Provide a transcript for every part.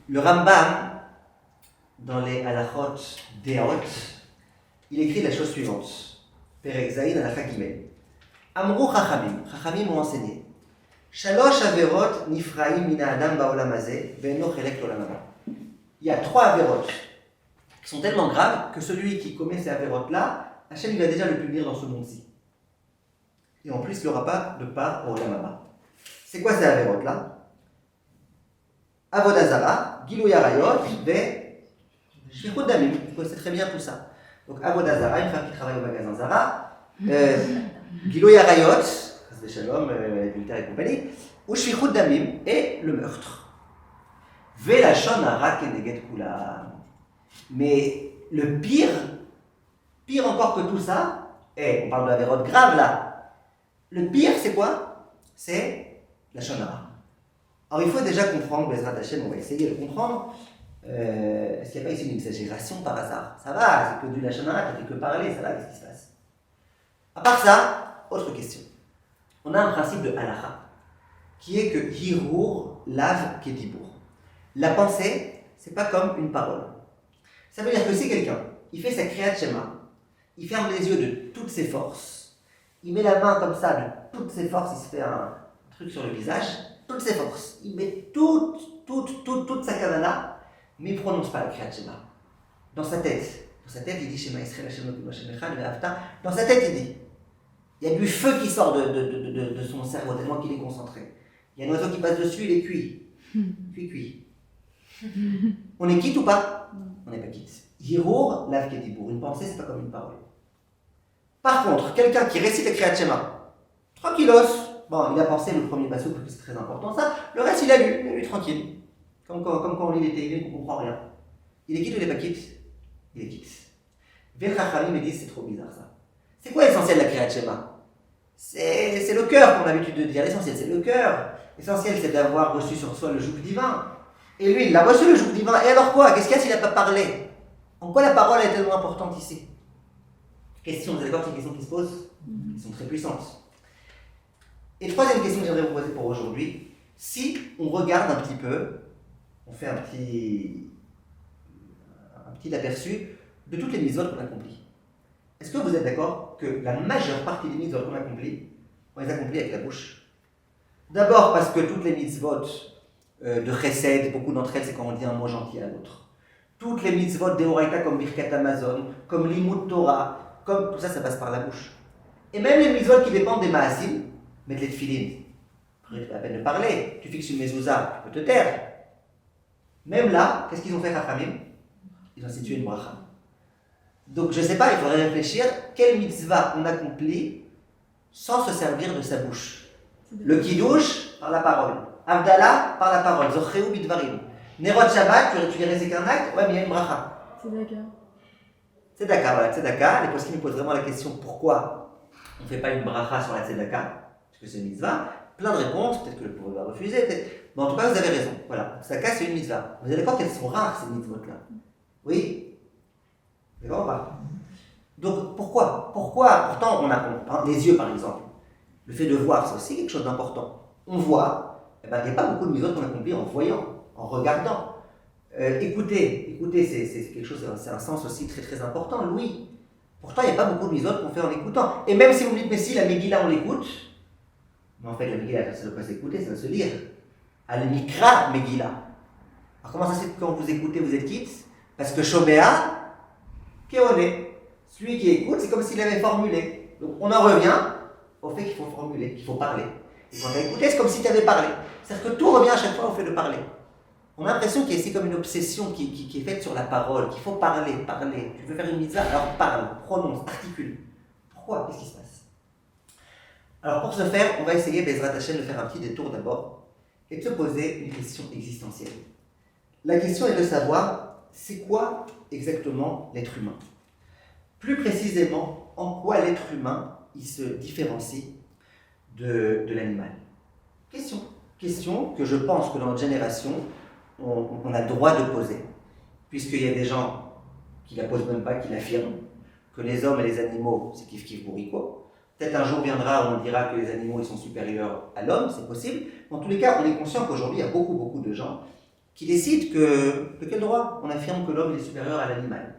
Le Rambam, dans les halachot deot, il écrit la chose suivante. Perek Zayin halakha gimel. Amrou chachamim, chachamim m'ont enseigné. Shalosh averot nifraim mina adam ba'olam hazeh ve'eno chelek l'olam haba. Il y a 3 averot qui sont tellement graves que celui qui commet ces averot-là, Hachem il va déjà le punir dans ce monde-ci. Et en plus, il n'aura pas de part au olam haba. C'est quoi ces averot-là? Avodah Zara, Gilui Arayot, Shlichut Damim. Vous connaissez très bien tout ça. Donc Avodah Zara, une femme qui travaille au magasin Zara, Gilui Arayot, Shalom, l'adultère et compagnie, ou Shlichut Damim, et le meurtre. Velashon Hara Keneged Kulam. Mais le pire encore que tout ça, et on parle de avérote grave là, le pire c'est quoi? C'est la Lashon Hara. Alors il faut déjà comprendre, Bezrat Hashem, on va essayer de comprendre, est-ce qu'il n'y a pas ici une exagération par hasard? Ça va, c'est que du Lashon Hara, tu ne fais que parler, ça va, qu'est-ce qui se passe? À part ça, autre question. On a un principe de halakha, qui est que Hirur lave Kedibur. La pensée, c'est pas comme une parole. Ça veut dire que si quelqu'un, il fait sa Kriyat Shema, il ferme les yeux de toutes ses forces, il met la main comme ça de toutes ses forces, il se fait un truc sur le visage, toutes ses forces, il met toute sa kavana, mais il ne prononce pas la Kriyat Shema. Dans sa tête, il dit Shema Yisrael Hashem Elokeinu Hashem Echad Ve'ahavta. Dans sa tête, il dit. Il y a du feu qui sort de son cerveau, tellement qu'il est concentré. Il y a un oiseau qui passe dessus, il est cuit. Cuit. On est quitte ou pas? On n'est pas quitte. Hirur lave Kedibur. Une pensée, c'est pas comme une parole. Par contre, quelqu'un qui récite la Kriyat Shema, tranquillos, bon, il a pensé le premier passage parce que c'est très important ça, le reste il a lu tranquille. Comme quand on lit les télés, on ne comprend rien. Il est quitte ou il n'est pas quitte? Il est quitte. Vechachamim me dit c'est trop bizarre ça. C'est quoi l'essentiel de la Kriyat Shema? C'est le cœur qu'on a l'habitude de dire. L'essentiel c'est le cœur. L'essentiel c'est d'avoir reçu sur soi le joug divin. Et lui il a reçu le joug divin. Et alors quoi? Qu'est-ce qu'il y a s'il n'a pas parlé? En quoi la parole est tellement importante ici? Question, vous allez voir, c'est une question qui se pose. Elles sont très puissantes. Et troisième question que j'aimerais vous poser pour aujourd'hui, si on regarde un petit peu, on fait un petit aperçu de toutes les mitzvot qu'on accomplit. Est-ce que vous êtes d'accord que la majeure partie des mitzvot qu'on accomplit, on les accomplit avec la bouche? D'abord parce que toutes les mitzvot de chesed, beaucoup d'entre elles, c'est quand on dit un mot gentil à l'autre. Toutes les mitzvot d'Eoraita comme Birkat Amazon, comme Limud Torah, comme tout ça, ça passe par la bouche. Et même les mitzvot qui dépendent des maasim, mettre les tefilines, après pas la peine de parler, tu fixes une mezouza, tu peux te taire. Même là, qu'est-ce qu'ils ont fait Chachamim? Ils ont institué une bracha. Donc je ne sais pas, il faudrait réfléchir, quelle mitzvah on accomplit sans se servir de sa bouche. Le kiddush, par la parole. Avdallah, par la parole. Zocheu bidvarim. Nerot Shabbat, tu les récites qu'un acte, ouais, mais il y a une bracha. Tzedaka, voilà, Tzedaka. Les poskim nous posent vraiment la question pourquoi on ne fait pas une bracha sur la Tzedaka, parce que c'est une mitzvah. Plein de réponses, peut-être que le pauvre va refuser, peut-être. Mais en tout cas, vous avez raison. Voilà, Tzedaka, c'est une mitzvah. Vous allez voir qu'elles sont rares, ces mitzvot-là. Oui? D'accord ou pas? Donc, pourquoi? Pourtant, on a les yeux, par exemple. Le fait de voir, c'est aussi quelque chose d'important. On voit, il n'y a pas beaucoup de mitzvot qu'on accomplit en voyant, en regardant. Écouter, c'est quelque chose, c'est un sens aussi très très important, l'ouïe. Pourtant, il n'y a pas beaucoup de mitzvot qu'on fait en écoutant. Et même si vous me dites, mais si, la Megillah, on l'écoute, mais en fait, la Megillah, ça ne doit pas s'écouter, ça doit se lire. Al-Mikra Megillah. Alors, comment ça se fait que quand vous écoutez, vous êtes quitte? Parce que Shomea, Keone, celui qui écoute, c'est comme s'il avait formulé. Donc, on en revient au fait qu'il faut formuler, qu'il faut parler. Et quand tu as écouté, c'est comme si tu avais parlé. C'est-à-dire que tout revient à chaque fois au fait de parler. On a l'impression qu'il y a ici comme une obsession qui est faite sur la parole, qu'il faut parler. Tu veux faire une mitzvah, alors parle, prononce, articule. Pourquoi? Qu'est-ce qui se passe? Alors pour ce faire, on va essayer, Bezrat Hashem, de faire un petit détour d'abord et de se poser une question existentielle. La question est de savoir, c'est quoi exactement l'être humain? Plus précisément, en quoi l'être humain il se différencie de l'animal? Question que je pense que dans notre génération, on a le droit de poser, puisqu'il y a des gens qui la posent même pas, qui l'affirment, que les hommes et les animaux, c'est kif bourrico. Peut-être un jour viendra où on dira que les animaux ils sont supérieurs à l'homme, c'est possible. Dans tous les cas, on est conscient qu'aujourd'hui, il y a beaucoup de gens qui décide que, de quel droit on affirme que l'homme est supérieur à l'animal.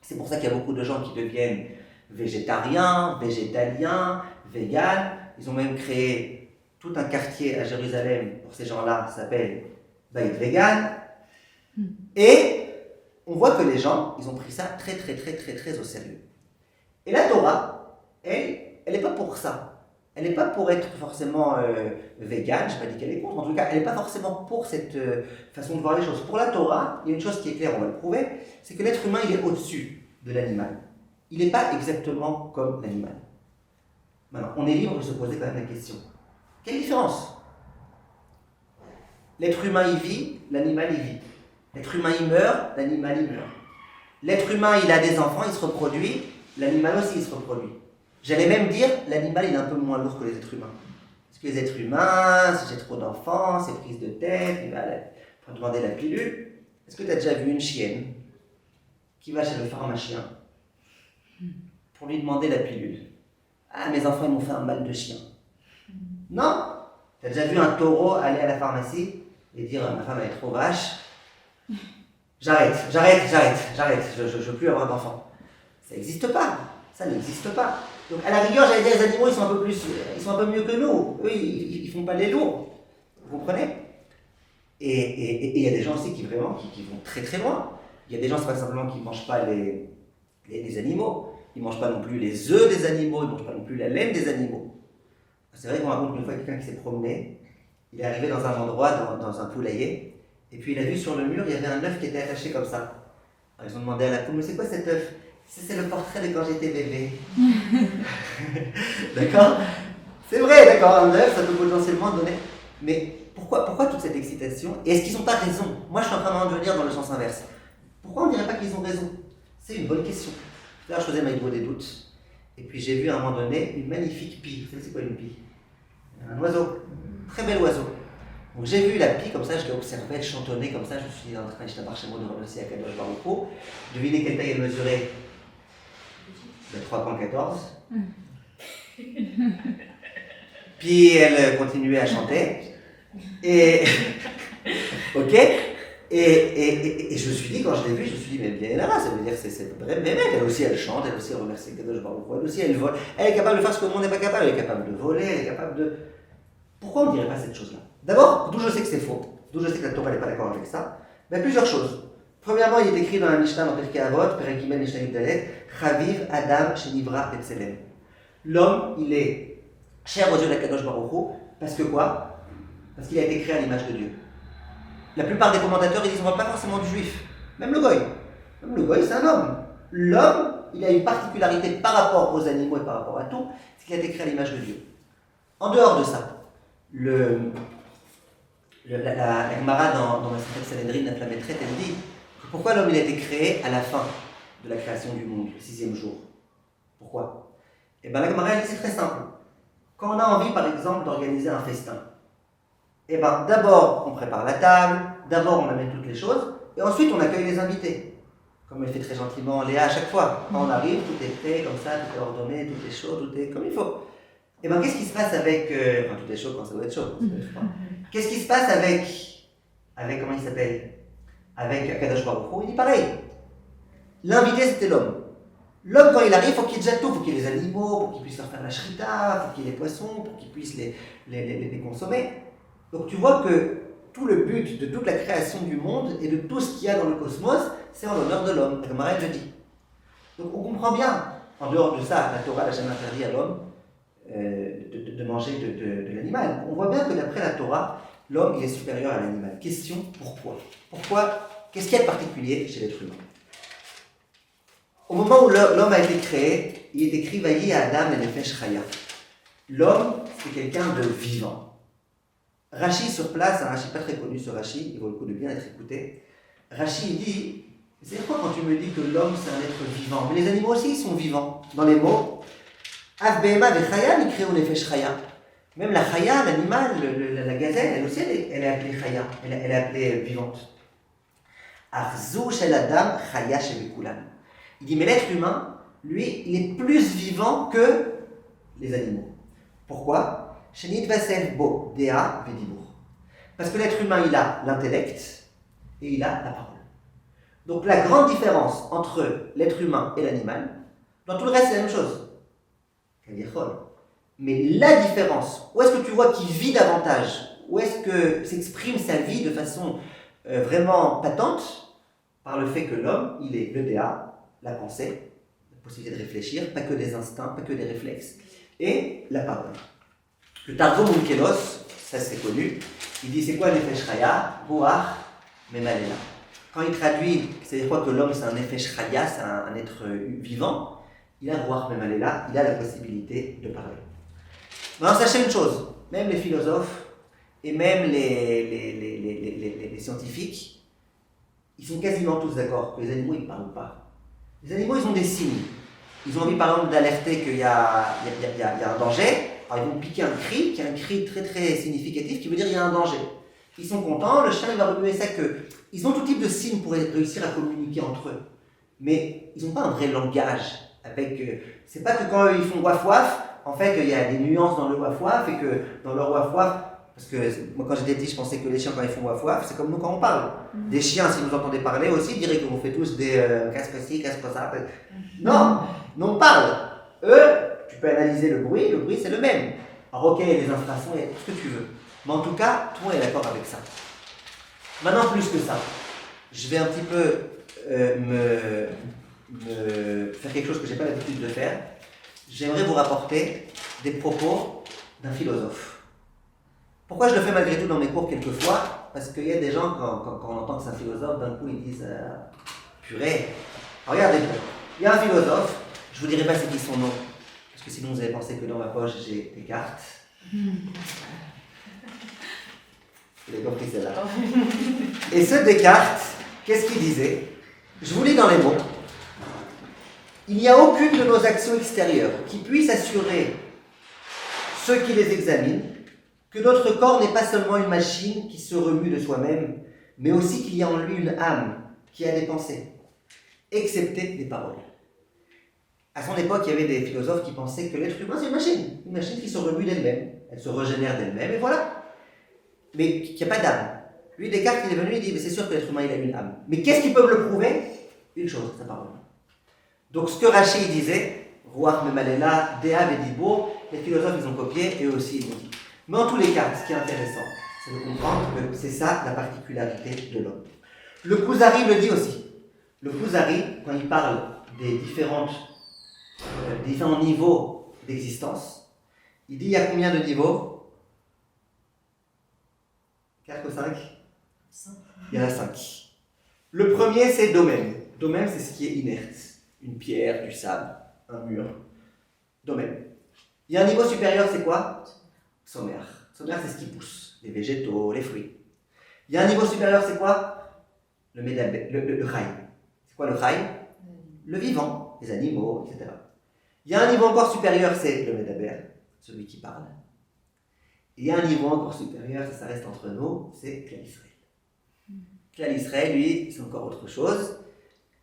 C'est pour ça qu'il y a beaucoup de gens qui deviennent végétariens, végétaliens, véganes. Ils ont même créé tout un quartier à Jérusalem pour ces gens-là, ça s'appelle Bayit Vegan. Et on voit que les gens, ils ont pris ça très au sérieux. Et la Torah, elle n'est pas pour ça. Elle n'est pas pour être forcément végane, je n'ai pas dit qu'elle est contre, en tout cas, elle n'est pas forcément pour cette façon de voir les choses. Pour la Torah, il y a une chose qui est claire, on va le prouver, c'est que l'être humain, il est au-dessus de l'animal. Il n'est pas exactement comme l'animal. Maintenant, on est libre de se poser quand même la question. Quelle différence? L'être humain, il vit, l'animal, il vit. L'être humain, il meurt, l'animal, il meurt. L'être humain, il a des enfants, il se reproduit, l'animal aussi, il se reproduit. J'allais même dire, l'animal, il est un peu moins lourd que les êtres humains. Parce que les êtres humains, si j'ai trop d'enfants, c'est prise de tête, il faut demander la pilule. Est-ce que tu as déjà vu une chienne qui va chez le pharmacien pour lui demander la pilule? Ah, mes enfants, ils m'ont fait un mal de chien. Non. Tu as déjà vu un taureau aller à la pharmacie et dire, ma femme, elle est trop vache. J'arrête, je ne veux plus avoir d'enfants. Ça n'existe pas, ça n'existe pas. Donc à la rigueur, j'allais dire, les animaux, ils sont un peu mieux que nous. Eux, ils ne font pas les lourds. Vous comprenez? Et il y a des gens aussi qui vont très loin. Il y a des gens, c'est pas simplement qui ne mangent pas les animaux, ils ne mangent pas non plus les œufs des animaux, ils ne mangent pas non plus la laine des animaux. C'est vrai qu'on raconte une fois quelqu'un qui s'est promené, il est arrivé dans un endroit, dans un poulailler, et puis il a vu sur le mur, il y avait un œuf qui était attaché comme ça. Alors ils ont demandé à la poule, mais c'est quoi cet œuf? C'est le portrait de quand j'étais bébé. D'accord? C'est vrai, d'accord, un œuf, ça peut potentiellement donner. Mais pourquoi toute cette excitation? Et est-ce qu'ils n'ont pas raison? Moi, je suis en train de venir dans le sens inverse. Pourquoi on ne dirait pas qu'ils ont raison? C'est une bonne question. Là, je faisais ma vidéo des doutes. Et puis j'ai vu à un moment donné une magnifique pie. Vous savez, c'est quoi une pie? Un oiseau. Très bel oiseau. Donc j'ai vu la pie comme ça, je l'ai observée, elle chantonnait comme ça. Je me suis en train de marcher de remercier à Kadosh Baruch Hu. Devinez quelle taille elle mesurait? De 3,14. Puis elle continuait à chanter. Et. Ok? Et je me suis dit, quand je l'ai vue, je me suis dit, mais bien là, ça veut dire que c'est vrai, mais elle aussi, elle chante, elle aussi, elle remercie Kadosh Baruch Hu, elle aussi, elle vole. Elle est capable de faire ce que le monde n'est pas capable, elle est capable de voler, elle est capable de. Pourquoi on ne dirait pas cette chose-là? D'abord, d'où je sais que c'est faux, d'où je sais que la Torah n'est pas d'accord avec ça, mais plusieurs choses. Premièrement, il est écrit dans la Mishnah, dans Pirkei Avot, Perek Gimel Mishnah Yudalet, Chaviv Adam Shenivra B'Tselem. L'homme, il est cher aux yeux de la Kadosh Baruch Hu, parce que quoi? Parce qu'il a été créé à l'image de Dieu. La plupart des commentateurs, ils disent, on ne parle pas forcément du juif, même le goy. Même le goy, c'est un homme. L'homme, il a une particularité par rapport aux animaux et par rapport à tout, c'est qu'il a été créé à l'image de Dieu. En dehors de ça, la Gemara dans la Masechet Sanhedrin, la Flamétrette, elle dit que pourquoi l'homme il a été créé à la fin de la création du monde, le 6e jour. Pourquoi? Et bien la Gemara elle dit c'est très simple. Quand on a envie par exemple d'organiser un festin, et bien d'abord on prépare la table, d'abord on amène toutes les choses, et ensuite on accueille les invités. Comme elle fait très gentiment Léa à chaque fois. Quand on arrive, tout est prêt, comme ça, tout est ordonné, tout est chaud, tout est comme il faut. Et bien qu'est-ce qui se passe avec... Enfin tout est chaud quand ça doit être chaud. Qu'est-ce qui se passe avec comment il s'appelle? Avec Akadosh Baruch Hu, il dit pareil. L'invité c'était l'homme. L'homme quand il arrive, il faut qu'il y ait déjà tout. Il faut qu'il y ait les animaux, pour qu'il puisse leur faire la shrita, il faut qu'il y ait les poissons, pour qu'il puisse les consommer. Donc tu vois que tout le but de toute la création du monde et de tout ce qu'il y a dans le cosmos, c'est en l'honneur de l'homme, comme Marielle le dit. Donc on comprend bien, en dehors de ça, la Torah n'a jamais interdit à l'homme de manger de l'animal. On voit bien que d'après la Torah, l'homme il est supérieur à l'animal. Question, pourquoi? Qu'est-ce qu'il y a de particulier chez l'être humain? Au moment où l'homme a été créé, il est écrit Vayi Adam et Nefesh Chaya. L'homme, c'est quelqu'un de vivant. Rashi sur place, un Rashi pas très connu ce Rashi, il vaut le coup de bien être écouté. Rashi il dit, c'est quoi quand tu me dis que l'homme c'est un être vivant? Mais les animaux aussi ils sont vivants. Dans les mots, Av Behema Vechaya, il crée au Nefesh Chaya. Même la Chaya, l'animal, la gazelle, elle aussi elle est appelée Chaya, elle est appelée vivante. Arzou Shel Adam Chaya Shebekulam. Il dit mais l'être humain, lui, il est plus vivant que les animaux. Pourquoi? Shenit Vasev Bo Dea Vedibur. Parce que l'être humain, il a l'intellect, et il a la parole. Donc la grande différence entre l'être humain et l'animal, dans tout le reste c'est la même chose. Mais la différence, où est-ce que tu vois qu'il vit davantage, où est-ce que s'exprime sa vie de façon vraiment patente, par le fait que l'homme, il est le DA, la pensée, la possibilité de réfléchir, pas que des instincts, pas que des réflexes, et la parole. Le Targum Onkelos, ça c'est connu, il dit c'est quoi l'Nefesh Chaya, Boar, Memalela. Quand il traduit, c'est quoi que l'homme c'est un Nefesh Chaya, c'est un être vivant, il a Boar, Memalela, il a la possibilité de parler. Maintenant sachez une chose, même les philosophes et même les scientifiques, ils sont quasiment tous d'accord que les animaux ils ne parlent pas. Les animaux ils ont des signes. Ils ont envie par exemple d'alerter qu'il y a un danger. Alors ils vont piquer un cri, qui est un cri très très significatif, qui veut dire qu'il y a un danger. Ils sont contents, le chien il va remuer sa queue. Ils ont tout type de signes pour réussir à communiquer entre eux. Mais ils n'ont pas un vrai langage. C'est pas que quand ils font waf waf, en fait il y a des nuances dans le waf waf et que dans leur waf waf, parce que moi quand j'étais petit je pensais que les chiens quand ils font waf waf, c'est comme nous quand on parle. Des chiens, si vous entendez parler aussi, diraient qu'on fait tous des casse-ci, casse-ça. Non, on parle. Eux, tu peux analyser le bruit c'est le même. Alors ok, il y a des infrasons, il y a tout ce que tu veux. Mais en tout cas, tout le monde est d'accord avec ça. Maintenant, plus que ça, je vais un petit peu me faire quelque chose que je n'ai pas l'habitude de faire. J'aimerais vous rapporter des propos d'un philosophe. Pourquoi je le fais malgré tout dans mes cours quelquefois? Parce qu'il y a des gens, quand on entend que c'est un philosophe, d'un coup ils disent purée. Alors regardez bien, il y a un philosophe, je ne vous dirai pas c'est qui son nom, parce que sinon vous allez penser que dans ma poche j'ai des cartes. Vous avez compris celle-là. Et ce Descartes, qu'est-ce qu'il disait? Je vous lis dans les mots. Il n'y a aucune de nos actions extérieures qui puisse assurer ceux qui les examinent que notre corps n'est pas seulement une machine qui se remue de soi-même, mais aussi qu'il y a en lui une âme qui a des pensées, excepté des paroles. À son époque, il y avait des philosophes qui pensaient que l'être humain c'est une machine qui se remue d'elle-même, elle se régénère d'elle-même, et voilà. Mais qu'il n'y a pas d'âme. Lui, Descartes, il est venu, il dit, mais c'est sûr que l'être humain il a une âme. Mais qu'est-ce qui peut me le prouver? Une chose, sa parole. Donc ce que Rachid disait, Ruach Memalela, Dea Vedibo, les philosophes ils ont copié et eux aussi ils ont dit. Mais en tous les cas, ce qui est intéressant, c'est de comprendre que c'est ça la particularité de l'homme. Le Kuzari le dit aussi. Le Kuzari, quand il parle des différents niveaux d'existence, il dit il y a combien de niveaux? 4 ou 5? 5. Il y en a 5. Le premier c'est domaine. Domaine c'est ce qui est inerte. Une pierre, du sable, un mur. Domaine. Il y a un niveau supérieur, c'est quoi? Sommaire. Sommaire, c'est ce qui pousse. Les végétaux, les fruits. Il y a un niveau supérieur, c'est quoi? Le chai. C'est quoi le chai? Le vivant, les animaux, etc. Il y a un niveau encore supérieur, c'est le medaber, celui qui parle. Et il y a un niveau encore supérieur, ça reste entre nous, c'est Klal Israël. Klal Israël, lui, c'est encore autre chose.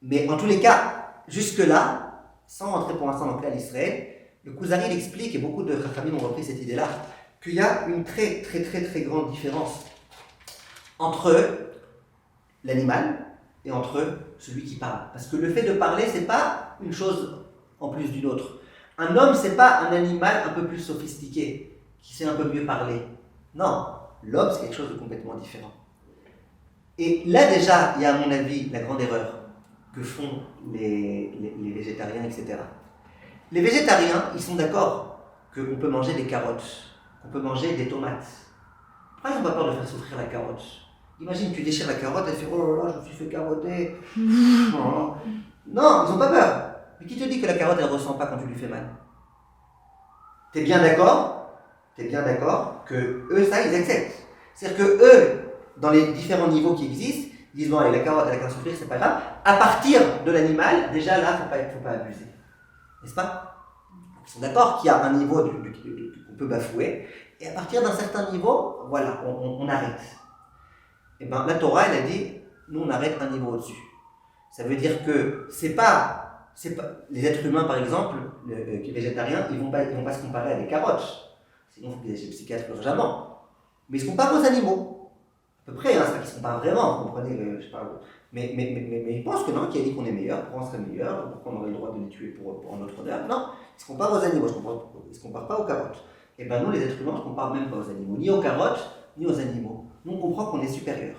Mais en tous les cas, jusque-là, sans rentrer pour l'instant dans Klal Israël, le Kuzari explique, et beaucoup de Chachamim ont repris cette idée-là, qu'il y a une très très très très grande différence entre l'animal et entre celui qui parle. Parce que le fait de parler, c'est pas une chose en plus d'une autre. Un homme, c'est pas un animal un peu plus sophistiqué, qui sait un peu mieux parler. Non, l'homme, c'est quelque chose de complètement différent. Et là déjà, il y a à mon avis la grande erreur que font les végétariens, etc. Les végétariens, ils sont d'accord qu'on peut manger des carottes, qu'on peut manger des tomates. Pourquoi ils n'ont pas peur de faire souffrir la carotte? Imagine, tu déchires la carotte, elle fait « Oh là là, je me suis fait carotter. » Non, ils n'ont pas peur. Mais qui te dit que la carotte, elle ne ressent pas quand tu lui fais mal? T'es bien d'accord que eux, ça, ils acceptent. C'est-à-dire que eux, dans les différents niveaux qui existent, ils disent « Bon, allez, la carotte, elle a qu'à souffrir, c'est pas grave. » À partir de l'animal, déjà là, faut pas abuser. N'est-ce pas? Ils sont d'accord qu'il y a un niveau qu'on peut bafouer, et à partir d'un certain niveau, voilà, on arrête. Et bien la Torah, elle a dit, nous on arrête un niveau au-dessus. Ça veut dire que c'est pas les êtres humains par exemple, les végétariens, ils vont pas se comparer à des carottes. Sinon il faut qu'ils aient chez le psychiatre urgemment. Mais ils se comparent aux animaux. À peu près, hein, c'est pas qu'ils ne sont pas vraiment, vous comprenez, je parle. Mais ils pensent que non, qui a dit qu'on est meilleur, pourquoi on serait meilleur, pourquoi on aurait le droit de les tuer pour notre honneur. Non, ils ne se comparent aux animaux, ils ne se comparent pas aux carottes. Et bien nous, les êtres humains, on ne se compare même pas aux animaux, ni aux carottes, ni aux animaux. Nous, on comprend qu'on est supérieur.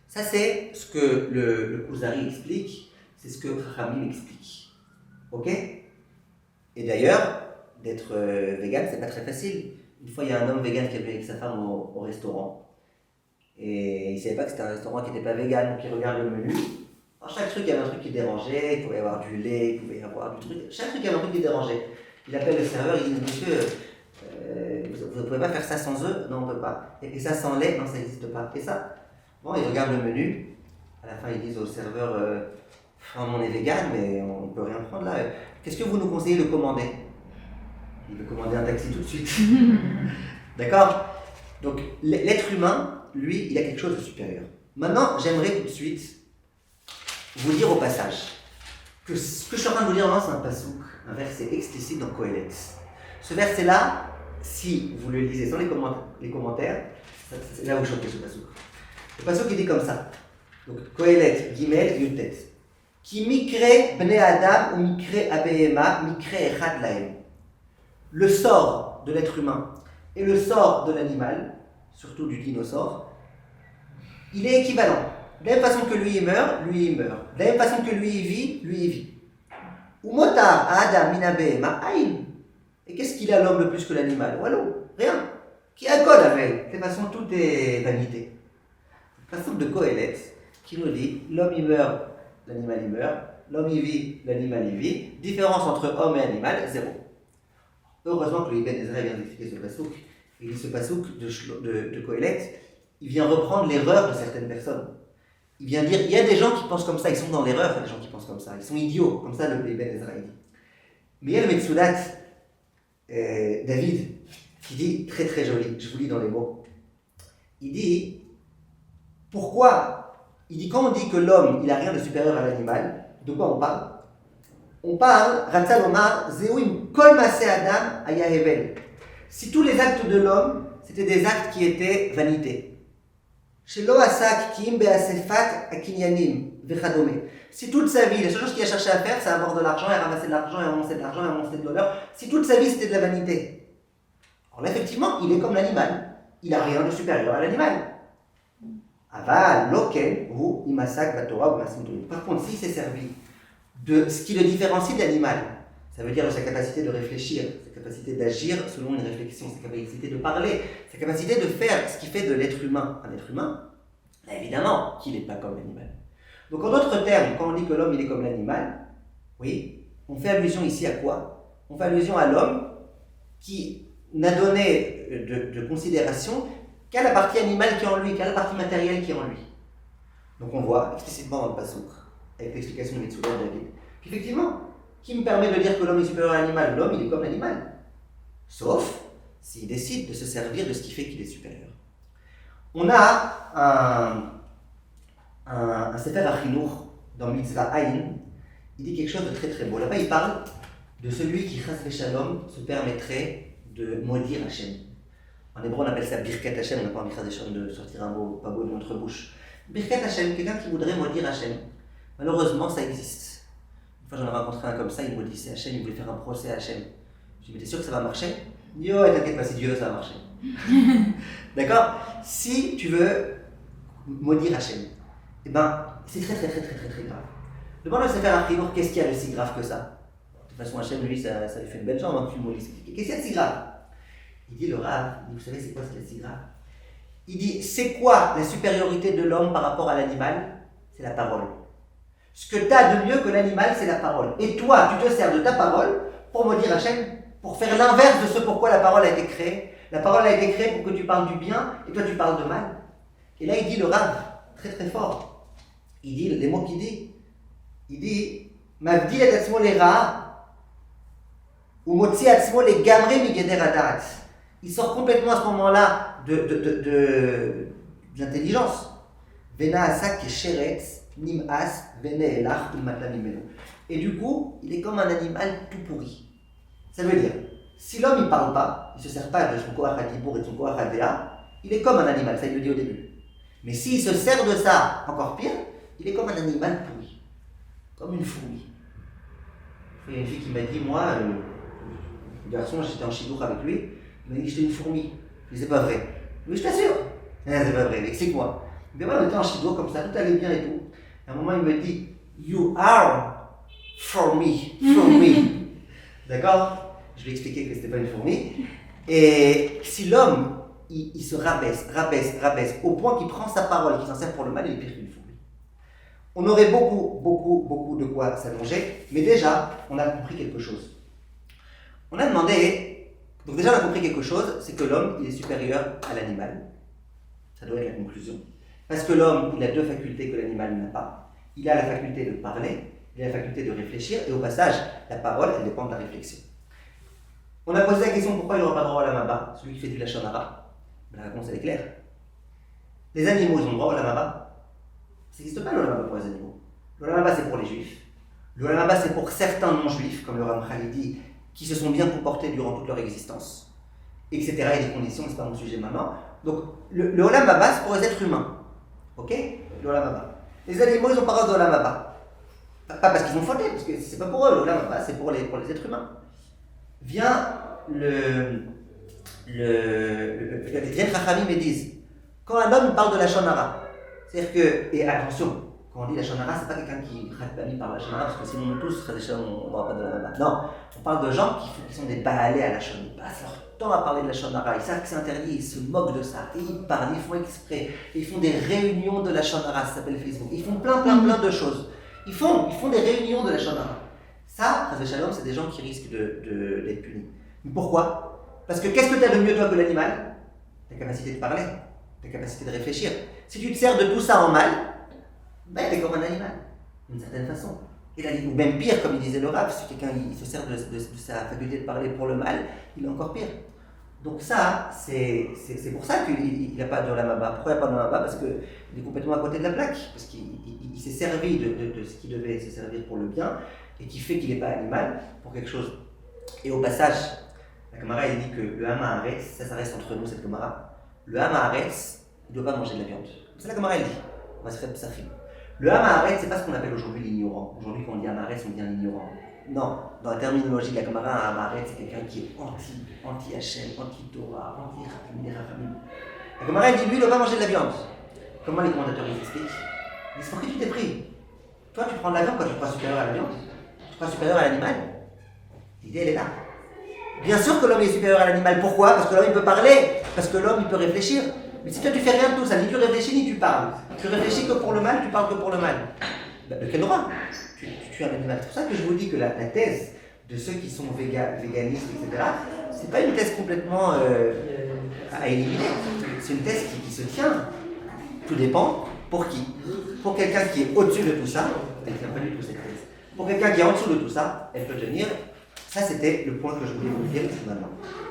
Ça, c'est ce que le Kuzari explique, c'est ce que Chachamim explique. Ok? Et d'ailleurs, d'être vegan, c'est pas très facile. Une fois, il y a un homme vegan qui est venu avec sa femme au restaurant. Et il ne savait pas que c'était un restaurant qui n'était pas vegan, donc il regarde le menu. Alors, chaque truc, il y avait un truc qui dérangeait, il pouvait y avoir du lait, il pouvait y avoir du truc. Chaque truc, il y avait un truc qui dérangeait. Il appelle le serveur, il dit monsieur, vous ne pouvez pas faire ça sans œufs? Non, on ne peut pas. Et ça sans lait? Non, ça n'existe pas. Et ça? Bon, il regarde le menu. À la fin, ils disent au serveur, on est vegan, mais on ne peut rien prendre là. Qu'est-ce que vous nous conseillez de commander? Il veut commander un taxi tout de suite. D'accord? Donc, l'être humain, lui, il a quelque chose de supérieur. Maintenant, j'aimerais tout de suite vous dire au passage que ce que je suis en train de vous dire maintenant, c'est un pasouk, un verset explicite dans Kohelet. Ce verset-là, si vous le lisez sans les commentaires, c'est là où je choquais ce pasouk. Le pasouk, il dit comme ça. Donc, Kohelet, Gimel, Yutet. Ki mikre bnei Adam ou mikre abehema, mikre echad lahem. Le sort de l'être humain et le sort de l'animal, surtout du dinosaure, il est équivalent. De la même façon que lui il meurt, lui il meurt. De la même façon que lui il vit, lui il vit. Ou motar à Adam minabe ma'aïn. Et qu'est-ce qu'il a l'homme le plus que l'animal? Wallo, rien. Qui a code avec. De toute façon, tout est vanité. Façon de Kohelet qui nous dit l'homme il meurt, l'animal il meurt. L'homme il vit, l'animal il vit. Différence entre homme et animal, zéro. Heureusement que le Ibn Ezra vient d'expliquer ce pasouk. Il dit ce pasouk de Kohelet, il vient reprendre l'erreur de certaines personnes. Il vient dire, il y a des gens qui pensent comme ça, ils sont dans l'erreur, les gens qui pensent comme ça, ils sont idiots, comme ça le Ibn Ezra dit. Mais il y a le Metsudat, David, qui dit très très joli, je vous lis dans les mots. Il dit, pourquoi? Il dit, quand on dit que l'homme, il n'a rien de supérieur à l'animal, de quoi on parle? On parle, Ratzal Omar, Zéouim Kol Masé Adam Aya Hevel. Si tous les actes de l'homme, c'était des actes qui étaient vanité. Shelo Asak Kim Beasefat Akinyanim Vechadome. Si toute sa vie, la seule chose qu'il a cherché à faire, c'est avoir de l'argent, et ramasser de l'argent, et avancer de l'argent, et avancer de l'honneur. Si toute sa vie, c'était de la vanité. Alors là, effectivement, il est comme l'animal. Il n'a rien de supérieur à l'animal. Aval, Loken, ou Imasak, Vatora, ou Masimtouni. Par contre, s'il s'est servi de ce qui le différencie de l'animal, ça veut dire de sa capacité de réfléchir, sa capacité d'agir selon une réflexion, sa capacité de parler, sa capacité de faire ce qui fait de l'être humain un être humain, là, évidemment qu'il n'est pas comme l'animal. Donc en d'autres termes, quand on dit que l'homme il est comme l'animal, oui, on fait allusion ici à quoi? On fait allusion à l'homme qui n'a donné de considération qu'à la partie animale qui est en lui, qu'à la partie matérielle qui est en lui. Donc on voit explicitement dans le pasouk, avec l'explication de Metsudat David, qu'effectivement, qui me permet de dire que l'homme est supérieur à l'animal? L'homme, il est comme l'animal. Sauf s'il décide de se servir de ce qui fait qu'il est supérieur. On a un Sefer Achinour dans Mitzvah Aïn, il dit quelque chose de très très beau. Là-bas, il parle de celui qui, chas v'shalom, se permettrait de maudire Hachem. En hébreu, on appelle ça Birkat Hachem, on n'a pas envie de sortir un mot pas beau de notre bouche. Birkat Hachem, quelqu'un qui voudrait maudire Hachem. Malheureusement, ça existe. Une fois, j'en ai rencontré un comme ça, il maudissait Hachem, il voulait faire un procès à Hachem. Je lui ai dit, mais t'es sûr que ça va marcher? Il dit, oh, t'inquiète pas, si Dieu veut, ça va marcher. D'accord? Si tu veux maudire Hachem, eh ben, c'est très très grave. Demande à Sefer Achinour, qu'est-ce qu'il y a de si grave que ça? De toute façon, Hachem, lui, ça lui fait une belle jambe, hein, tu le maudis. Qu'est-ce qu'il y a de si grave? Il dit, le Rav, vous savez, c'est quoi ce qu'il y a de si grave? Il dit, c'est quoi la supériorité de l'homme par rapport à l'animal? C'est la parole. Ce que tu as de mieux que l'animal, c'est la parole. Et toi, tu te sers de ta parole pour maudire Hachem, pour faire l'inverse de ce pourquoi la parole a été créée. La parole a été créée pour que tu parles du bien, et toi tu parles de mal. Et là, il dit le Rav, très très fort. Il dit les mots qu'il dit. Il dit, Mavdil et atzmo les ra, ou motzi atzmo les gamre migeder adat. Il sort complètement à ce moment-là de l'intelligence. Vena asak et sheretz. Nim'as, vene elach, ulmatla mimeno. Et du coup, il est comme un animal tout pourri. Ça veut dire, si l'homme ne parle pas, il ne se sert pas de son koach hadibur et de son koach hadéa, il est comme un animal, ça il le dit au début. Mais s'il se sert de ça, encore pire, il est comme un animal pourri, comme une fourmi. Il y a une fille qui m'a dit, moi, le garçon, j'étais en chidour avec lui, il m'a dit que j'étais une fourmi. Je dis, c'est pas vrai. Mais je t'assure, c'est pas vrai, explique-moi. Il dit, on était en chidour comme ça, tout allait bien et tout. À un moment, il me dit, you are for me. D'accord? Je lui ai expliqué que c'était pas une fourmi. Et si l'homme, il se rabaisse, au point qu'il prend sa parole et qu'il s'en sert pour le mal, il est pire qu'une fourmi. On aurait beaucoup de quoi s'allonger, mais déjà, on a compris quelque chose. On a demandé, donc déjà on a compris quelque chose, c'est que l'homme, il est supérieur à l'animal. Ça doit être la conclusion. Parce que l'homme, il a deux facultés que l'animal n'a pas. Il a la faculté de parler, il a la faculté de réfléchir, et au passage, la parole, elle dépend de la réflexion. On a posé la question pourquoi il n'aura pas droit à la maba, celui qui fait du lachon hara. La réponse, elle est claire. Les animaux, ils ont droit au lamaba. Ça n'existe pas le lamaba pour les animaux. Le lamaba, c'est pour les juifs. Le lamaba, c'est pour certains non-juifs, comme le Ramchal dit, qui se sont bien comportés durant toute leur existence, etc. Il y a des conditions, c'est pas mon sujet maintenant. Donc, le Olam Haba, c'est pour les êtres humains. Ok? Le Olam Haba. Les animaux, ils ont pas droit de Olam Haba. Pas parce qu'ils ont fauté, parce que c'est pas pour eux, le Olam Haba, c'est pour les êtres humains. Vient les Chachamim me disent, quand un homme parle de la Shonara, c'est-à-dire que, et attention, quand on dit la Shonara, c'est pas quelqu'un qui Khatbami par la Shonara, parce que sinon nous tous, on n'aura pas de la Haba. Non, on parle de gens qui sont des balais à la Shonara. Ils passent leur temps à parler de la Shonara, ils savent que c'est interdit, ils se moquent de ça, et ils parlent, ils font exprès, ils font des réunions de la Shonara, ça s'appelle Facebook, ils font plein de choses. Ils font des réunions de la Shonara. Ça, Shalom, c'est des gens qui risquent d'être punis. Mais pourquoi? Parce que qu'est-ce que tu as de mieux toi que l'animal? Ta capacité de parler, ta capacité de réfléchir. Si tu te sers de tout ça en mal, ben t'es comme un animal, d'une certaine façon. Ou même pire, comme il disait le Rav, si quelqu'un il se sert de sa faculté de parler pour le mal, il est encore pire. Donc ça, c'est pour ça qu'il n'a pas de lamaba. Pourquoi il n'y a pas de lamaba? Parce qu'il est complètement à côté de la plaque, parce qu'il s'est servi de ce qu'il devait se servir pour le bien, et qui fait qu'il n'est pas animal pour quelque chose. Et au passage, la Gemara elle dit que le Hama Haaretz, ça reste entre nous cette Gemara, le Hama Haaretz, il ne doit pas manger de la viande. C'est la Gemara elle dit, on va se faire Psachim. Le Hama Haaretz, c'est pas ce qu'on appelle aujourd'hui l'ignorant. Aujourd'hui, quand on dit Hama Haaretz, on dit un ignorant. Non, dans la terminologie de la Gemara, un Hama Haaretz, c'est quelqu'un qui est anti-Hachem, anti-Torah, anti-Rachamim. La Gemara elle dit, lui, il ne doit pas manger de la viande. Comment les commentateurs ils expliquent? Ils disent, pour qui tu t'es pris? Toi, tu prends de la viande quand tu crois supérieur à la viande? Tu crois supérieur à l'animal? L'idée, elle est là. Bien sûr que l'homme est supérieur à l'animal. Pourquoi? Parce que l'homme, il peut parler. Parce que l'homme, il peut réfléchir. Mais si toi, tu fais rien de tout ça, ni tu réfléchis, ni tu parles. Tu réfléchis que pour le mal, tu parles que pour le mal. Ben, de quel droit? Tu es un animal. C'est pour ça que je vous dis que la thèse de ceux qui sont véganistes, etc., c'est pas une thèse complètement à éliminer. C'est une thèse qui se tient. Tout dépend. Pour qui? Pour quelqu'un qui est au-dessus de tout ça, elle ne tient pas du tout cette thèse. Pour quelqu'un qui est en dessous de tout ça, elle peut tenir. Ça, c'était le point que je voulais vous dire maintenant.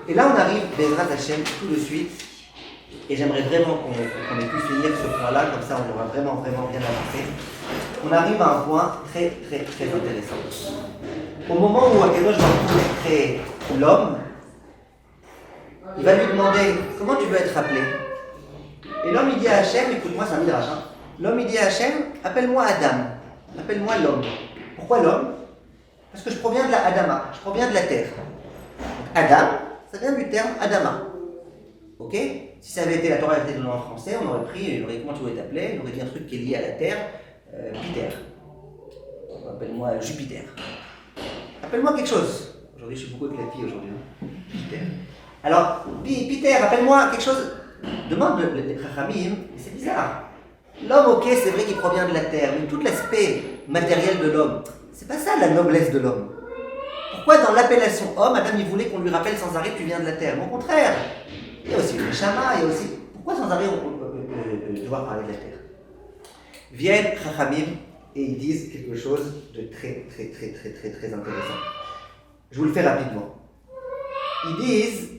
Et là, on arrive, Bezrat Hashem, tout de suite. Et j'aimerais vraiment qu'on ait pu finir ce point-là, comme ça on aura vraiment bien avancé. On arrive à un point très intéressant. Au moment où Akadosh va créer l'homme, il va lui demander comment tu veux être appelé. Et l'homme il dit à Hachem, écoute-moi, c'est un midrash, hein. L'homme il dit à Hachem, appelle-moi Adam, appelle-moi l'homme. Pourquoi l'homme? Parce que je proviens de la Adama, je proviens de la terre. Adam, ça vient du terme Adama. Ok? Si ça avait été la Torah, elle était donnée en français, on aurait pris, comment tu voulais t'appeler, on aurait dit un truc qui est lié à la terre, Peter. Appelle-moi Jupiter. Appelle-moi quelque chose. Aujourd'hui, je suis beaucoup avec la fille aujourd'hui. Jupiter. Alors, Peter, appelle-moi quelque chose. Demande le Chachamim, c'est bizarre. L'homme, ok, c'est vrai qu'il provient de la terre, mais tout l'aspect matériel de l'homme, c'est pas ça la noblesse de l'homme. Pourquoi dans l'appellation homme, Adam il voulait qu'on lui rappelle sans arrêt tu viens de la terre? Au contraire, il y a aussi le Shama, il y a aussi. Pourquoi sans arrêt on doit parler de la terre? Viennent Chachamim et ils disent quelque chose de très intéressant. Je vous le fais rapidement. Ils disent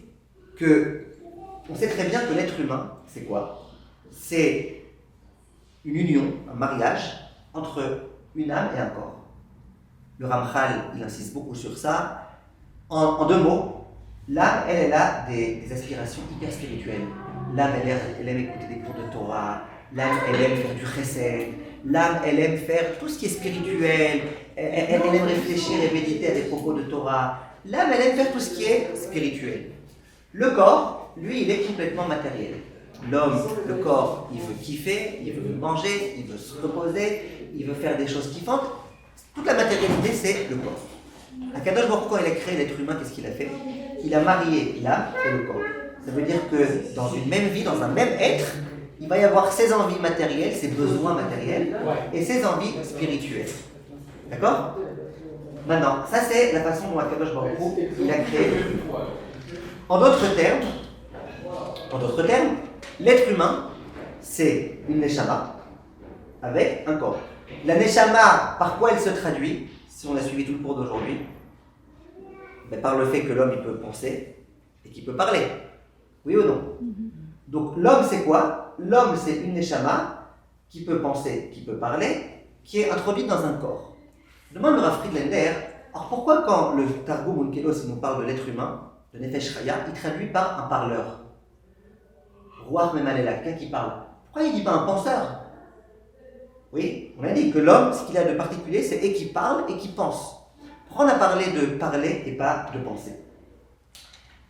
que on sait très bien que l'être humain, c'est quoi? C'est une union, un mariage entre une âme et un corps. Le Ramchal, il insiste beaucoup sur ça. En deux mots, l'âme, elle a des aspirations hyper spirituelles. L'âme, elle aime écouter des cours de Torah, L'âme, elle aime faire du chesed. L'âme, elle aime faire tout ce qui est spirituel. Elle aime réfléchir et méditer à des propos de Torah. L'âme, elle aime faire tout ce qui est spirituel. Le corps, lui, il est complètement matériel. L'homme, le corps, il veut kiffer, il veut manger, il veut se reposer, il veut faire des choses kiffantes. Toute la matérialité, c'est le corps. Akadosh Baruch Hu, quand il a créé l'être humain, qu'est-ce qu'il a fait? Il a marié l'âme et le corps. Ça veut dire que dans une même vie, dans un même être, il va y avoir ses envies matérielles, ses besoins matériels et ses envies spirituelles. D'accord? Maintenant, ça c'est la façon dont Akadosh Baruch Hu, il a créé l'être humain. En d'autres termes, l'être humain, c'est une neshama avec un corps. La neshama, par quoi elle se traduit, si on a suivi tout le cours d'aujourd'hui? Par le fait que l'homme il peut penser et qu'il peut parler. Oui ou non? Donc l'homme c'est quoi? L'homme c'est une neshama qui peut penser, qui peut parler, qui est introduite dans un corps. Demande le Rav Friedlander, alors pourquoi quand le Targum Onkelos nous parle de l'être humain, de Nefesh Chaya, il traduit par un parleur? Ruach Memalela, quelqu'un qui parle. Pourquoi il ne dit pas un penseur? Oui, on a dit que l'homme, ce qu'il a de particulier, c'est et qui parle et qui pense. Pourquoi on a parlé de parler et pas de penser?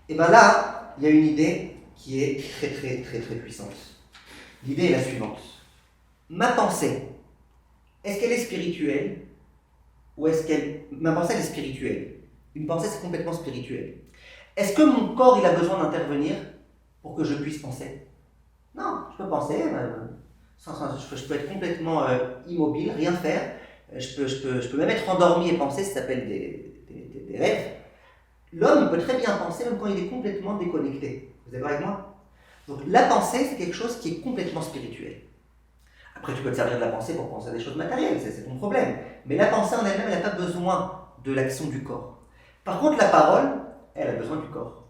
Et bien là, il y a une idée qui est très très très très puissante. L'idée est la suivante. Ma pensée, est-ce qu'elle est spirituelle ou est-ce qu'elle... Ma pensée, elle est spirituelle. Une pensée, c'est complètement spirituel. Est-ce que mon corps, il a besoin d'intervenir pour que je puisse penser? Non, je peux penser, je peux être complètement immobile, rien faire. Je peux même être endormi et penser, ça s'appelle des rêves. L'homme, il peut très bien penser même quand il est complètement déconnecté. Vous êtes d'accord avec moi? Donc la pensée, c'est quelque chose qui est complètement spirituel. Après, tu peux te servir de la pensée pour penser à des choses matérielles, c'est ton problème. Mais la pensée en elle-même, elle n'a pas besoin de l'action du corps. Par contre, la parole, elle a besoin du corps.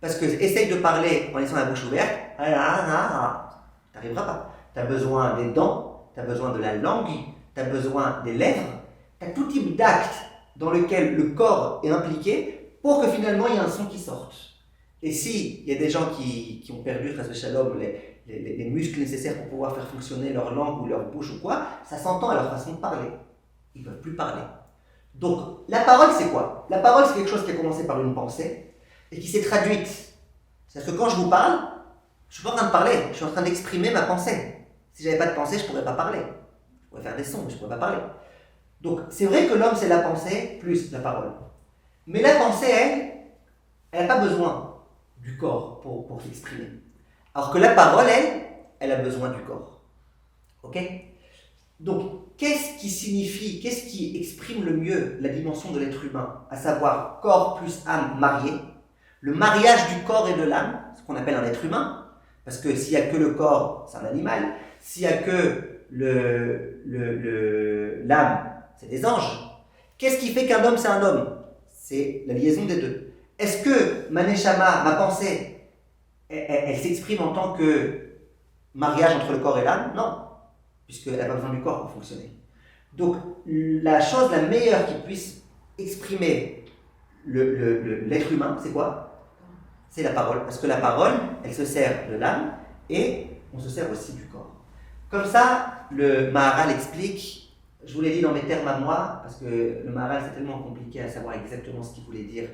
Parce que essaye de parler en laissant la bouche ouverte, t'arriveras pas. Tu as besoin des dents, tu as besoin de la langue, tu as besoin des lèvres, tu as tout type d'acte dans lequel le corps est impliqué pour que finalement il y ait un son qui sorte. Et si il y a des gens qui ont perdu, grâce au shalom, les muscles nécessaires pour pouvoir faire fonctionner leur langue ou leur bouche ou quoi, ça s'entend à leur façon de parler. Ils ne peuvent plus parler. Donc, la parole, c'est quoi? La parole, c'est quelque chose qui a commencé par une pensée et qui s'est traduite. C'est-à-dire que quand je vous parle, je ne suis pas en train de parler, je suis en train d'exprimer ma pensée. Si je n'avais pas de pensée, je ne pourrais pas parler. Je pourrais faire des sons, mais je ne pourrais pas parler. Donc, c'est vrai que l'homme, c'est la pensée plus la parole. Mais la pensée, elle n'a pas besoin du corps pour s'exprimer. Alors que la parole, elle a besoin du corps. Ok? Donc, qu'est-ce qui signifie, qu'est-ce qui exprime le mieux la dimension de l'être humain, à savoir corps plus âme mariée, le mariage du corps et de l'âme, ce qu'on appelle un être humain, parce que s'il n'y a que le corps, c'est un animal, s'il n'y a que l'âme, c'est des anges. Qu'est-ce qui fait qu'un homme, c'est un homme? C'est la liaison des deux. Est-ce que ma neshama, ma pensée, elle s'exprime en tant que mariage entre le corps et l'âme? Non, puisqu'elle n'a pas besoin du corps pour fonctionner. Donc, la chose la meilleure qui puisse exprimer l'être humain, c'est quoi? C'est la parole. Parce que la parole, elle se sert de l'âme et on se sert aussi du corps. Comme ça, le Maharal explique, je vous l'ai dit dans mes termes à moi, parce que le Maharal c'est tellement compliqué à savoir exactement ce qu'il voulait dire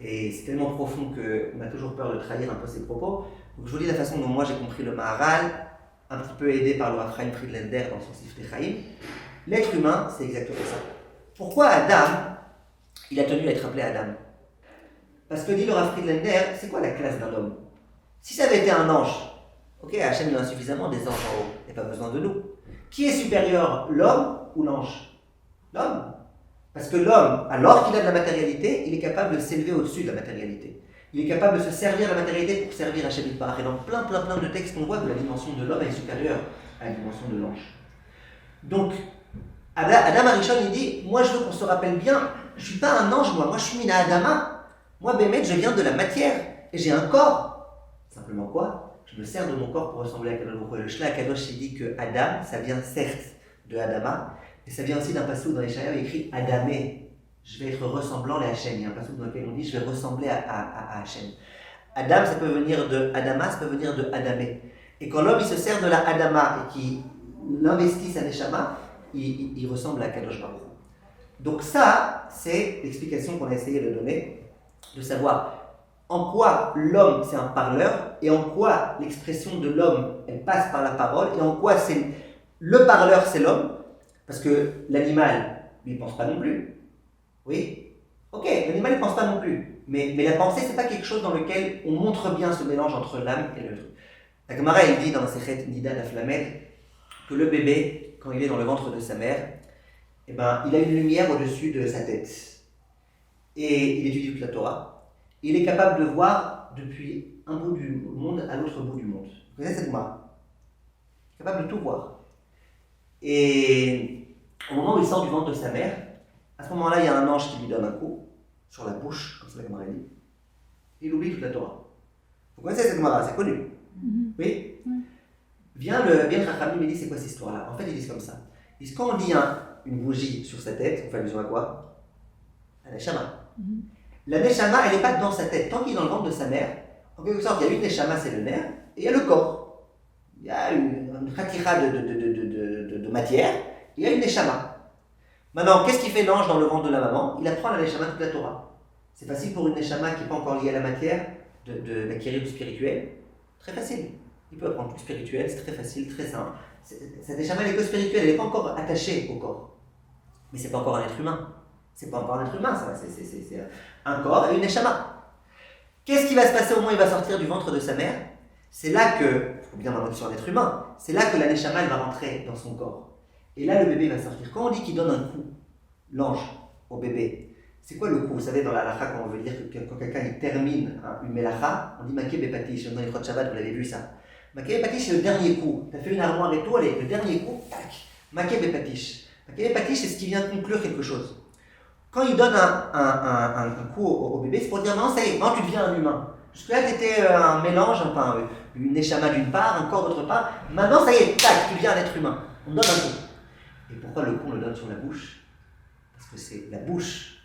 et c'est tellement profond qu'on a toujours peur de trahir un peu ses propos. Donc je vous dis la façon dont moi j'ai compris le Maharal, un petit peu aidé par le Rav Chaim Friedlander dans son Sifrei Chaim. L'être humain, c'est exactement ça. Pourquoi Adam, il a tenu à être appelé Adam? Parce que dit le Rav Friedlander, c'est quoi la classe d'un homme? Si ça avait été un ange, ok, Hachem il a suffisamment des anges en haut, il n'y a pas besoin de nous. Qui est supérieur, l'homme ou l'ange? L'homme. Parce que l'homme, alors qu'il a de la matérialité, il est capable de s'élever au-dessus de la matérialité. Il est capable de se servir de la matérialité pour servir Hachem Yitbarach. Et dans plein de textes, on voit que la dimension de l'homme est supérieure à la dimension de l'ange. Donc, Adam Arishon, il dit, moi je veux qu'on se rappelle bien, je ne suis pas un ange, moi je suis Mina Adama. Moi, Bémet, je viens de la matière et j'ai un corps. Simplement quoi? Je me sers de mon corps pour ressembler à Kadosh. Le Shla Kadosh, il dit que Adam, ça vient certes de Adama, mais ça vient aussi d'un passage dans les Shaya, il écrit Adamé. Je vais être ressemblant à Hachem. Il y a un passage dans lequel on dit je vais ressembler à Hachem. Adam, ça peut venir de Adama, ça peut venir de Adamé. Et quand l'homme il se sert de la Adama et qu'il investit sa Neshama, il ressemble à Kadosh Baruch Hu. Donc ça, c'est l'explication qu'on a essayé de donner, de savoir en quoi l'homme c'est un parleur et en quoi l'expression de l'homme elle passe par la parole et en quoi c'est le parleur c'est l'homme, parce que l'animal lui pense pas non plus. Oui, ok, l'animal ne pense pas non plus, mais la pensée c'est pas quelque chose dans lequel on montre bien ce mélange entre l'âme et le truc. La Gemara elle dit dans la Sechet Nida Daflamed que le bébé quand il est dans le ventre de sa mère, eh ben, il a une lumière au-dessus de sa tête et il étudie toute la Torah. Il est capable de voir depuis un bout du monde à l'autre bout du monde. Vous connaissez cette Gemara? Capable de tout voir. Et au moment où il sort du ventre de sa mère, à ce moment-là, il y a un ange qui lui donne un coup sur la bouche, comme ça la Gemara dit. Il oublie toute la Torah. Vous connaissez cette Gemara, c'est connu. Oui. Vient le Chachamim et dit c'est quoi cette histoire-là? En fait, ils disent comme ça. Ils disent quand on lit une bougie sur sa tête, on fait allusion à quoi? À la Neshama. La Neshama, elle n'est pas dans sa tête. Tant qu'il est dans le ventre de sa mère, en quelque sorte, il y a une Neshama, c'est le nerf, et il y a le corps. Il y a une khatira de matière, et il y a une Neshama. Maintenant, qu'est-ce qu'il fait l'ange dans le ventre de la maman? Il apprend la Neshama toute la Torah. C'est facile pour une Neshama qui n'est pas encore liée à la matière d'acquérir du spirituel. Très facile. Il peut apprendre tout spirituel, c'est très facile, très simple. Cette Neshama, elle est que spirituelle, elle n'est pas encore attachée au corps. Mais c'est pas encore un être humain. C'est pas encore un être humain, ça. C'est un corps et une Neshama. Qu'est-ce qui va se passer au moment où il va sortir du ventre de sa mère? C'est là que, il faut bien maintenant sur un être humain, c'est là que la Neshama elle va rentrer dans son corps. Et là, le bébé va sortir. Quand on dit qu'il donne un coup, l'ange, au bébé, c'est quoi le coup? Vous savez, dans la halakha, quand on veut dire que quand quelqu'un il termine une melacha, on dit Maké Bepatish. Dans les Shabbat, vous l'avez vu ça. Maké Bepatish, c'est le dernier coup. Tu as fait une armoire et tout, allez, le dernier coup, tac. Maké Bepatish. Maké Bepatish, c'est ce qui vient conclure quelque chose. Quand il donne un coup au bébé, c'est pour dire non, ça y est, maintenant tu deviens un humain. Jusque-là, tu étais un mélange, enfin, une neshama d'une part, un corps d'autre part. Maintenant, ça y est, tac, tu deviens un être humain. On donne un coup. Et pourquoi le coup, on le donne sur la bouche? Parce que c'est la bouche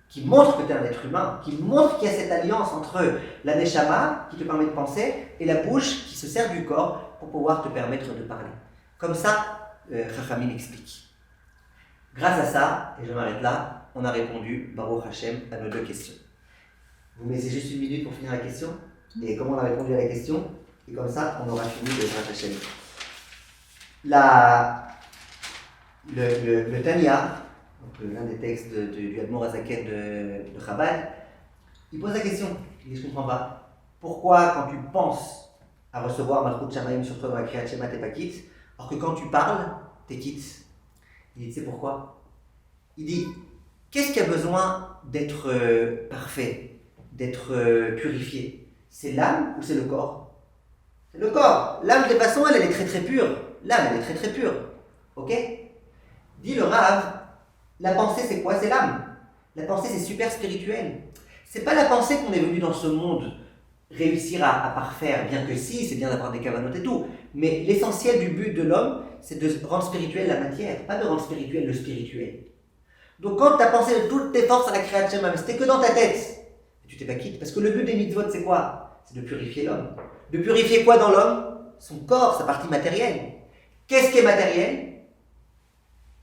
qui montre que tu es un être humain, qui montre qu'il y a cette alliance entre la neshama, qui te permet de penser, et la bouche qui se sert du corps pour pouvoir te permettre de parler. Comme ça, Chachamim explique. Grâce à ça, et je m'arrête là, on a répondu, Baruch Hashem, à nos deux questions. Vous me laissez juste une minute pour finir la question? Et comment on a répondu à la question? Et comme ça, on aura fini de Baruch Hashem. Le Tanya, l'un des textes du Admor Hazaken de Chabad, il pose la question, il dit, je ne comprends pas. Pourquoi quand tu penses à recevoir Malchut Shamayim sur toi dans la Kriyat Shema, t'es pas quitte, alors que quand tu parles, t'es quitte? Il dit, tu sais pourquoi? Il dit, qu'est-ce qui a besoin d'être parfait, d'être purifié? C'est l'âme ou c'est le corps? C'est le corps. L'âme, de toute façon, elle est très très pure. L'âme, elle est très très pure. Ok? Dit le Rav, la pensée c'est quoi? C'est l'âme. La pensée c'est super spirituel. C'est pas la pensée qu'on est venu dans ce monde réussir à parfaire, bien que si, c'est bien d'avoir des cavanotes et tout. Mais l'essentiel du but de l'homme, c'est de rendre spirituel la matière, pas de rendre spirituel le spirituel. Donc quand tu as pensé de toutes tes forces à la création, mais c'était que dans ta tête, tu t'es pas quitte. Parce que le but des mitzvot, c'est quoi? C'est de purifier l'homme. De purifier quoi dans l'homme? Son corps, sa partie matérielle. Qu'est-ce qui est matériel?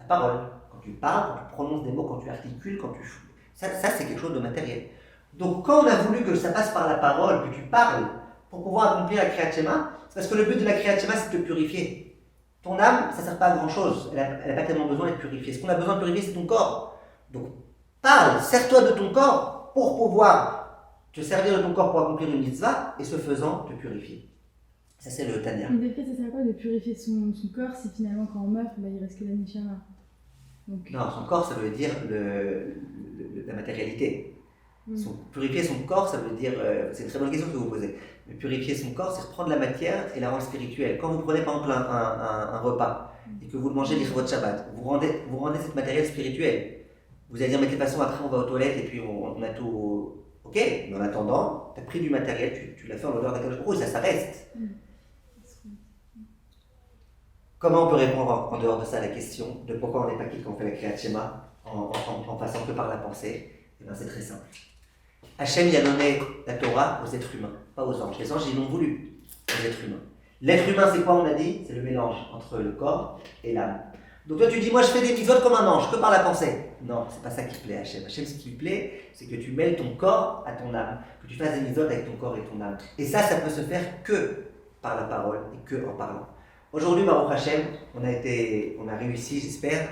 La parole. Quand tu parles, quand tu prononces des mots, quand tu articules, quand tu... Ça c'est quelque chose de matériel. Donc quand on a voulu que ça passe par la parole, que tu parles, pour pouvoir accomplir la Kriyat Shema, c'est parce que le but de la Kriyat Shema, c'est de te purifier. Ton âme, ça ne sert pas à grand chose. Elle n'a pas tellement besoin d'être purifiée. Ce qu'on a besoin de purifier, c'est ton corps. Donc, parle, sers-toi de ton corps pour pouvoir te servir de ton corps pour accomplir une mitzvah et ce faisant, te purifier. Ça, c'est le Tanya. Mais des faits, ça sert à quoi de purifier son corps si finalement, quand on meurt, il reste que la neshama? Donc... Non, son corps, ça veut dire la matérialité. Purifier son corps, ça veut dire... c'est une très bonne question que vous posez. Mais purifier son corps, c'est reprendre la matière et la rendre spirituelle. Quand vous prenez par exemple un repas et que vous le mangez l'Ichvot Shabbat, vous rendez cette matériel spirituelle. Vous allez dire, mais de toute façon, après on va aux toilettes et puis on a tout... Ok, mais en attendant, tu as pris du matériel, tu l'as fait en l'odeur d'Akadosh Baruch Hu, ça reste. Comment on peut répondre en dehors de ça à la question de pourquoi on n'est pas quitte quand on fait la Kriyat Shema en passant que par la pensée? Eh bien, c'est très simple. Hachem y a donné la Torah aux êtres humains, pas aux anges. Les anges, ils l'ont voulu, aux êtres humains. L'être humain, c'est quoi, on a dit? C'est le mélange entre le corps et l'âme. Donc toi, tu dis, moi, je fais des mitzvot comme un ange, que par la pensée. Non, c'est pas ça qui plaît à Hachem. Hachem, ce qui lui plaît, c'est que tu mêles ton corps à ton âme, que tu fasses des mitzvot avec ton corps et ton âme. Et ça peut se faire que par la parole et que en parlant. Aujourd'hui, Baruch Hachem, on a réussi, j'espère,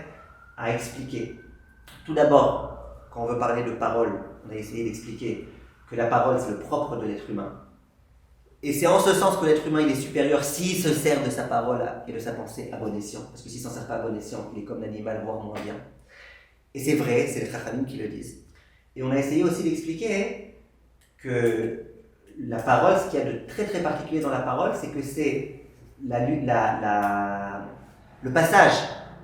à expliquer. Tout d'abord, quand on veut parler de parole, on a essayé d'expliquer que la parole, c'est le propre de l'être humain. Et c'est en ce sens que l'être humain il est supérieur s'il se sert de sa parole et de sa pensée à bon escient. Parce que s'il ne s'en sert pas à bon escient, il est comme l'animal, voire moins bien. Et c'est vrai, c'est les Chachamim qui le disent. Et on a essayé aussi d'expliquer que la parole, ce qu'il y a de très très particulier dans la parole, c'est que c'est le passage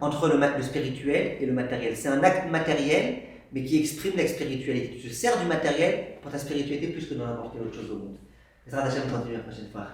entre le spirituel et le matériel. C'est un acte matériel, mais qui exprime la spiritualité. Tu te sers du matériel pour ta spiritualité plus que dans n'importe quelle autre chose au monde. Et ça va Hachem continuer la prochaine fois.